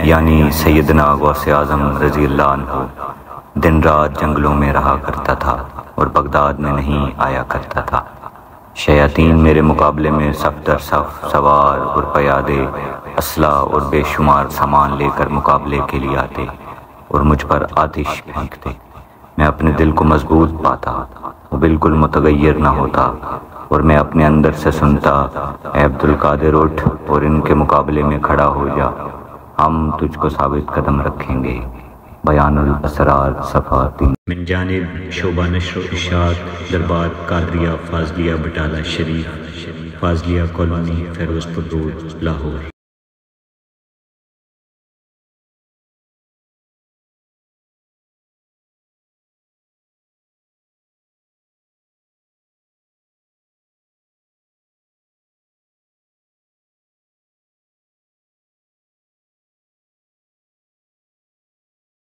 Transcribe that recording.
یعنی سیدنا غوث اعظم رضی اللہ عنہ دن رات جنگلوں میں رہا کرتا تھا اور بغداد میں نہیں آیا کرتا تھا۔ شیاطین میرے مقابلے میں صف در صف سوار اور پیادے اسلحہ اور بے شمار سامان لے کر مقابلے کے لیے آتے اور مجھ پر آتش پھینکتے۔ میں اپنے دل کو مضبوط پاتا، وہ بالکل متغیر نہ ہوتا، اور میں اپنے اندر سے سنتا، اے عبدالقادر اٹھ اور ان کے مقابلے میں کھڑا ہو جا، ہم تجھ کو ثابت قدم رکھیں گے۔ بیان الاسرار صفحہ 3۔ من جانب شعبہ نشر و اشاعت دربار قادریہ فاضلیہ بٹالہ شریف، فاضلیہ کالونی، فیروز پور روڈ، لاہور۔